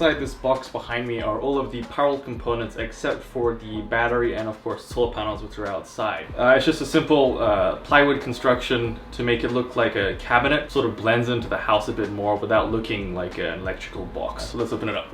Inside this box behind me are all of the Powerwall components except for the battery and of course solar panels, which are outside. It's just a simple plywood construction to make it look like a cabinet. Sort of blends into the house a bit more without looking like an electrical box. So let's open it up.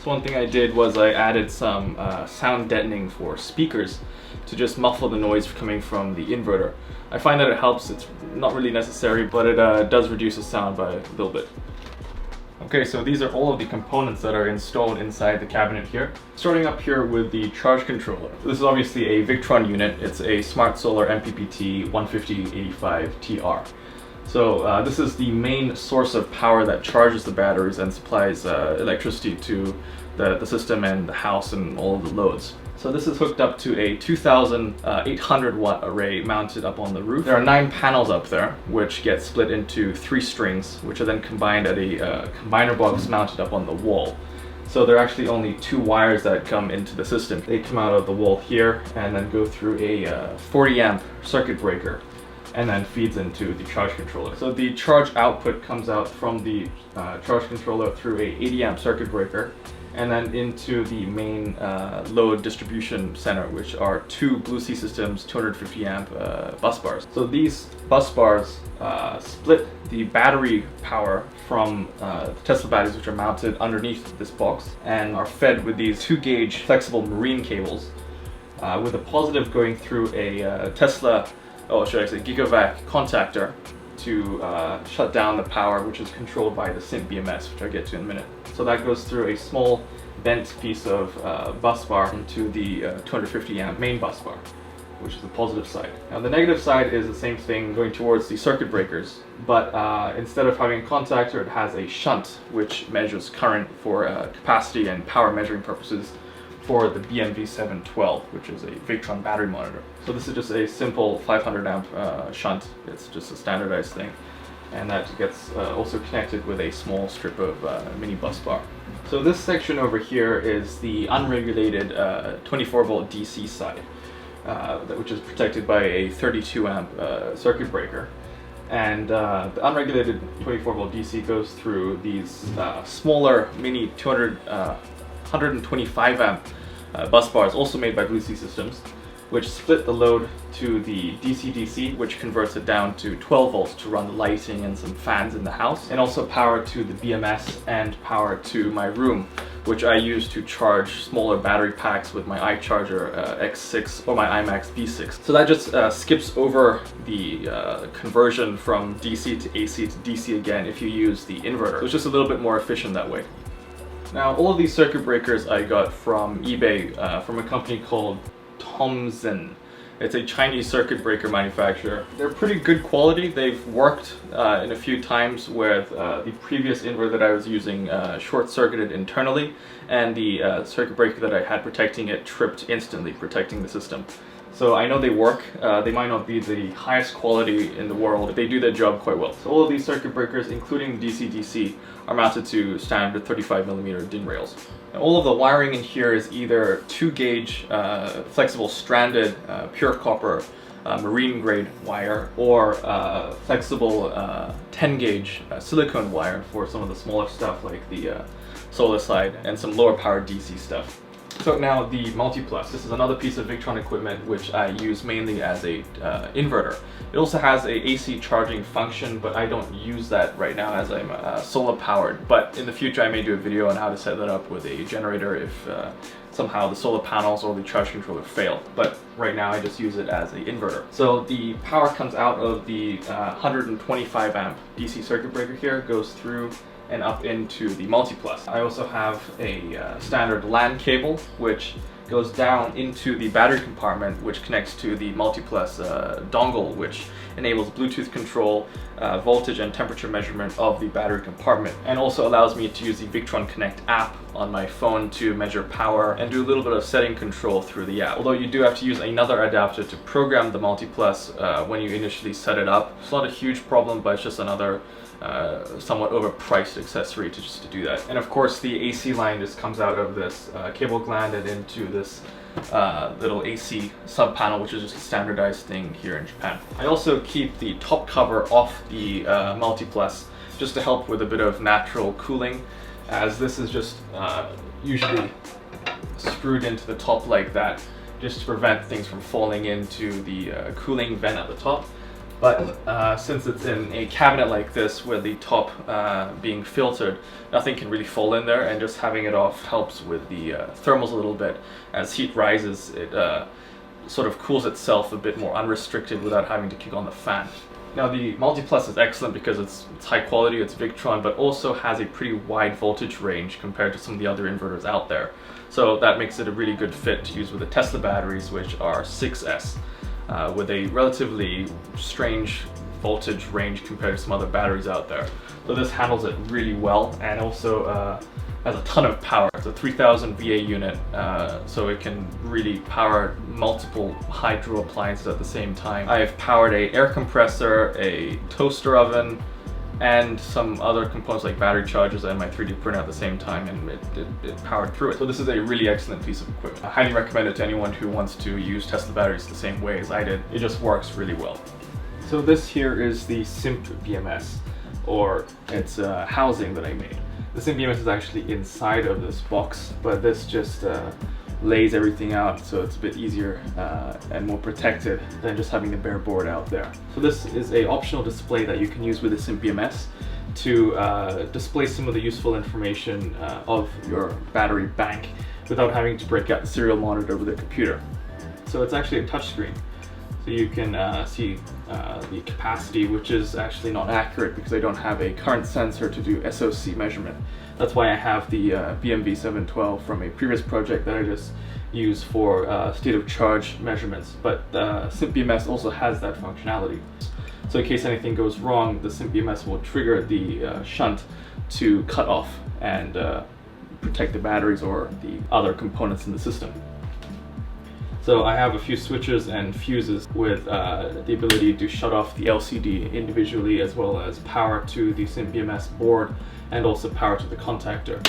So one thing I did was I added some sound deadening for speakers to just muffle the noise coming from the inverter. I find that it helps. It's not really necessary, but it does reduce the sound by a little bit. Okay, so these are all of the components that are installed inside the cabinet here. Starting up here with the charge controller. This is obviously a Victron unit. It's a SmartSolar MPPT 15085TR. So this is the main source of power that charges the batteries and supplies electricity to the system and the house and all of the loads. So this is hooked up to a 2,800 watt array mounted up on the roof. There are 9 panels up there, which get split into 3 strings, which are then combined at a combiner box mounted up on the wall. So there are actually only 2 wires that come into the system. They come out of the wall here and then go through a 40 amp circuit breaker and then feeds into the charge controller. So the charge output comes out from the charge controller through a 80 amp circuit breaker and then into the main load distribution center, which are 2 Blue Sea Systems 250 amp bus bars. So these bus bars split the battery power from the Tesla batteries, which are mounted underneath this box and are fed with these 2-gauge flexible marine cables with a positive going through a Tesla, or should I say Gigavac contactor to shut down the power, which is controlled by the SimpBMS, which I'll get to in a minute. So that goes through a small bent piece of bus bar into the 250 amp main bus bar, which is the positive side. Now the negative side is the same thing going towards the circuit breakers, but instead of having a contactor, it has a shunt, which measures current for capacity and power measuring purposes for the BMV-712, which is a Victron battery monitor. So this is just a simple 500 amp shunt. It's just a standardized thing. And that gets also connected with a small strip of mini bus bar. So this section over here is the unregulated 24 volt DC side, which is protected by a 32 amp circuit breaker. And the unregulated 24 volt DC goes through these smaller mini 125 amp bus bars, also made by Blue Sea Systems, which split the load to the DC-DC, which converts it down to 12 volts to run the lighting and some fans in the house, and also power to the BMS and power to my room, which I use to charge smaller battery packs with my iCharger X6 or my iMax B6. So that just skips over the conversion from DC to AC to DC again if you use the inverter. So it's just a little bit more efficient that way. Now, all of these circuit breakers I got from eBay from a company called Thomson. It's a Chinese circuit breaker manufacturer. They're pretty good quality. They've worked in a few times with the previous inverter that I was using short-circuited internally, and the circuit breaker that I had protecting it tripped instantly, protecting the system. So I know they work. They might not be the highest quality in the world, but they do their job quite well. So all of these circuit breakers, including DC-DC, are mounted to standard 35mm DIN rails. And all of the wiring in here is either 2-gauge flexible stranded pure copper marine grade wire, or flexible 10-gauge silicone wire for some of the smaller stuff like the solar side and some lower power DC stuff. So now the Multiplus. This is another piece of Victron equipment which I use mainly as a inverter. It also has a AC charging function, but I don't use that right now as I'm solar powered. But in the future I may do a video on how to set that up with a generator if somehow the solar panels or the charge controller fail. But right now I just use it as an inverter. So the power comes out of the 125 amp DC circuit breaker here, goes through and up into the Multiplus. I also have a standard LAN cable which goes down into the battery compartment, which connects to the Multiplus dongle, which enables Bluetooth control, voltage and temperature measurement of the battery compartment, and also allows me to use the Victron Connect app on my phone to measure power and do a little bit of setting control through the app. Although you do have to use another adapter to program the Multiplus when you initially set it up. It's not a huge problem, but it's just another somewhat overpriced accessory to do that. And of course the AC line just comes out of this cable gland and into this little AC sub panel, which is just a standardized thing here in Japan. I also keep the top cover off the Multiplus just to help with a bit of natural cooling, as this is just usually screwed into the top like that, just to prevent things from falling into the cooling vent at the top. But since it's in a cabinet like this with the top being filtered, nothing can really fall in there, and just having it off helps with the thermals a little bit. As heat rises, it sort of cools itself a bit more unrestricted without having to kick on the fan. Now the Multiplus is excellent because it's high quality, it's Victron, but also has a pretty wide voltage range compared to some of the other inverters out there. So that makes it a really good fit to use with the Tesla batteries, which are 6S, with a relatively strange voltage range compared to some other batteries out there. So this handles it really well, and also has a ton of power. It's a 3000 VA unit, so it can really power multiple hydro appliances at the same time. I've powered a air compressor, a toaster oven, and some other components like battery chargers and my 3D printer at the same time, and it powered through it. So this is a really excellent piece of equipment. I highly recommend it to anyone who wants to use Tesla batteries the same way as I did. It just works really well. So this here is the SimpBMS, or it's a housing that I made. The SimpBMS is actually inside of this box, but this just lays everything out, so it's a bit easier and more protected than just having the bare board out there. So this is a optional display that you can use with the SimpBMS to display some of the useful information of your battery bank without having to break out the serial monitor with a computer. So it's actually a touchscreen. So you can see the capacity, which is actually not accurate because I don't have a current sensor to do SOC measurement. That's why I have the BMV-712 from a previous project that I just use for state of charge measurements. But SimpBMS also has that functionality. So in case anything goes wrong, the SimpBMS will trigger the shunt to cut off and protect the batteries or the other components in the system. So I have a few switches and fuses with the ability to shut off the LCD individually, as well as power to the SimpBMS board and also power to the contactor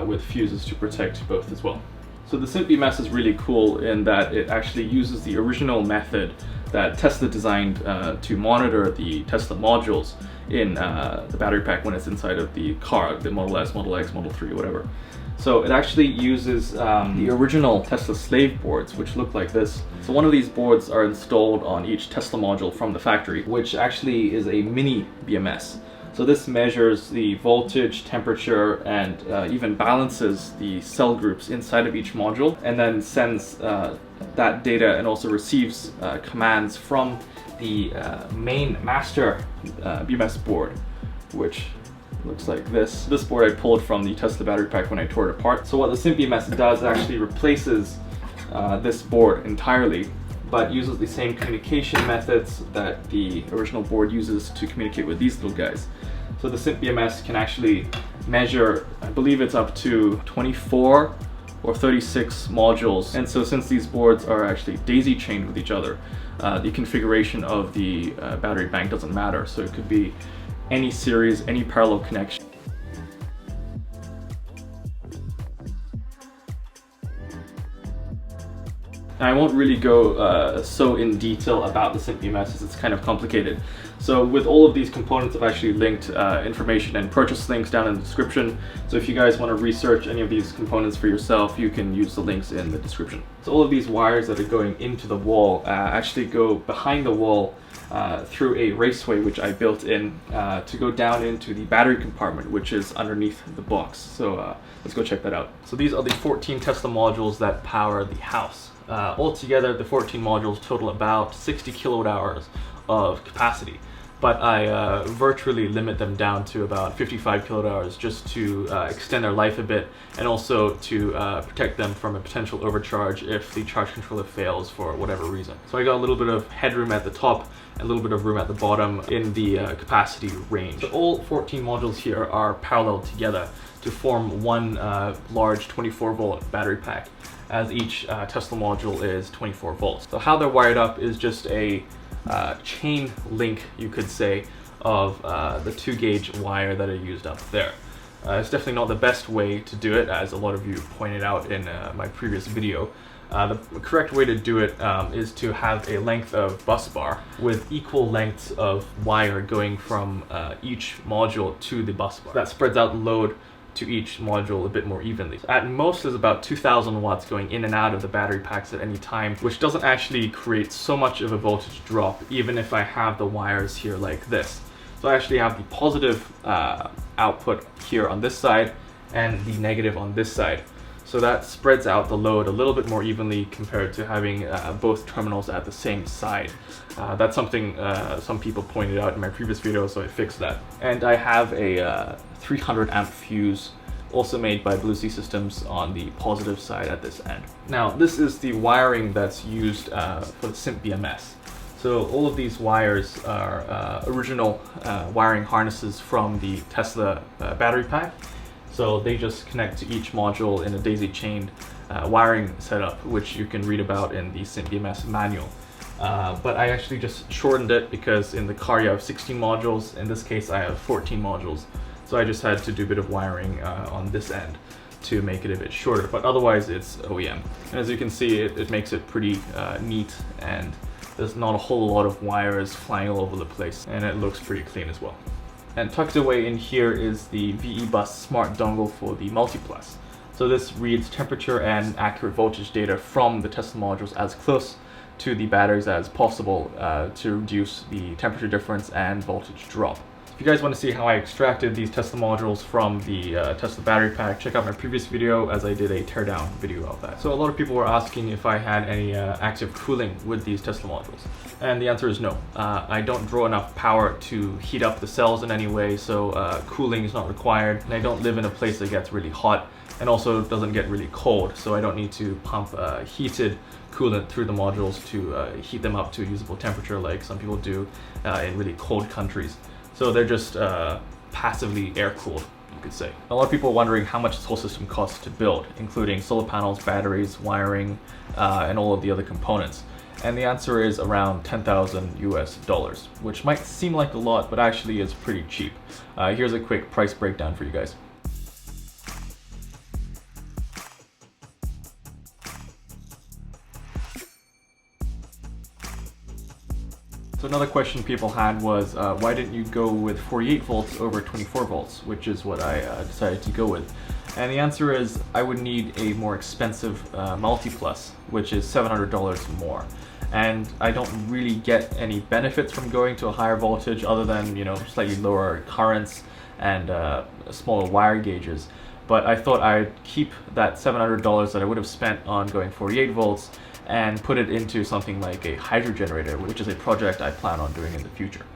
with fuses to protect both as well. So the SimpBMS is really cool in that it actually uses the original method that Tesla designed to monitor the Tesla modules in the battery pack when it's inside of the car, the Model S, Model X, Model 3, whatever. So it actually uses the original Tesla slave boards, which look like this. So one of these boards are installed on each Tesla module from the factory, which actually is a mini BMS. So this measures the voltage, temperature, and even balances the cell groups inside of each module, and then sends that data and also receives commands from the main master BMS board, which looks like this. This board I pulled from the Tesla battery pack when I tore it apart. So what the SimpBMS does actually replaces this board entirely, but uses the same communication methods that the original board uses to communicate with these little guys. So the SimpBMS can actually measure, I believe it's up to 24 or 36 modules. And so since these boards are actually daisy chained with each other, the configuration of the battery bank doesn't matter. So it could be any series, any parallel connection. Now, I won't really go so in detail about the SimpBMS as it's kind of complicated. So with all of these components, I've actually linked information and purchase links down in the description. So if you guys want to research any of these components for yourself, you can use the links in the description. So all of these wires that are going into the wall actually go behind the wall through a raceway which I built in to go down into the battery compartment, which is underneath the box. So let's go check that out. So these are the 14 Tesla modules that power the house. Altogether, the 14 modules total about 60 kilowatt hours of capacity, but I virtually limit them down to about 55 kilowatt hours just to extend their life a bit, and also to protect them from a potential overcharge if the charge controller fails for whatever reason. So I got a little bit of headroom at the top and a little bit of room at the bottom in the capacity range. So all 14 modules here are parallel together to form one large 24-volt battery pack, as each Tesla module is 24 volts. So how they're wired up is just a chain link, you could say, of the 2-gauge wire that I used up there. It's definitely not the best way to do it, as a lot of you pointed out in my previous video, The correct way to do it is to have a length of bus bar with equal lengths of wire going from each module to the bus bar. That spreads out the load to each module a bit more evenly. At most, there's about 2,000 watts going in and out of the battery packs at any time, which doesn't actually create so much of a voltage drop, even if I have the wires here like this. So I actually have the positive output here on this side and the negative on this side. So that spreads out the load a little bit more evenly compared to having both terminals at the same side. That's something some people pointed out in my previous video, so I fixed that. And I have a 300 amp fuse also made by Blue Sea Systems on the positive side at this end. Now, this is the wiring that's used for the SimpBMS. So all of these wires are original wiring harnesses from the Tesla battery pack. So they just connect to each module in a daisy-chained wiring setup, which you can read about in the SimpBMS Manual. But I actually just shortened it because in the car you have 16 modules. In this case, I have 14 modules. So I just had to do a bit of wiring on this end to make it a bit shorter, but otherwise it's OEM. And as you can see, it makes it pretty neat, and there's not a whole lot of wires flying all over the place, and it looks pretty clean as well. And tucked away in here is the VE Bus Smart dongle for the Multiplus. So this reads temperature and accurate voltage data from the Tesla modules as close to the batteries as possible to reduce the temperature difference and voltage drop. If you guys want to see how I extracted these Tesla modules from the Tesla battery pack, check out my previous video, as I did a teardown video of that. So a lot of people were asking if I had any active cooling with these Tesla modules. And the answer is no. I don't draw enough power to heat up the cells in any way, so cooling is not required. And I don't live in a place that gets really hot and also doesn't get really cold, so I don't need to pump heated coolant through the modules to heat them up to a usable temperature like some people do in really cold countries. So they're just passively air-cooled, you could say. A lot of people are wondering how much this whole system costs to build, including solar panels, batteries, wiring, and all of the other components. And the answer is around $10,000 US, which might seem like a lot, but actually is pretty cheap. Here's a quick price breakdown for you guys. So another question people had was, why didn't you go with 48 volts over 24 volts, which is what I decided to go with. And the answer is, I would need a more expensive Multiplus, which is $700 more. And I don't really get any benefits from going to a higher voltage other than, you know, slightly lower currents and smaller wire gauges. But I thought I'd keep that $700 that I would have spent on going 48 volts and put it into something like a hydro generator, which is a project I plan on doing in the future.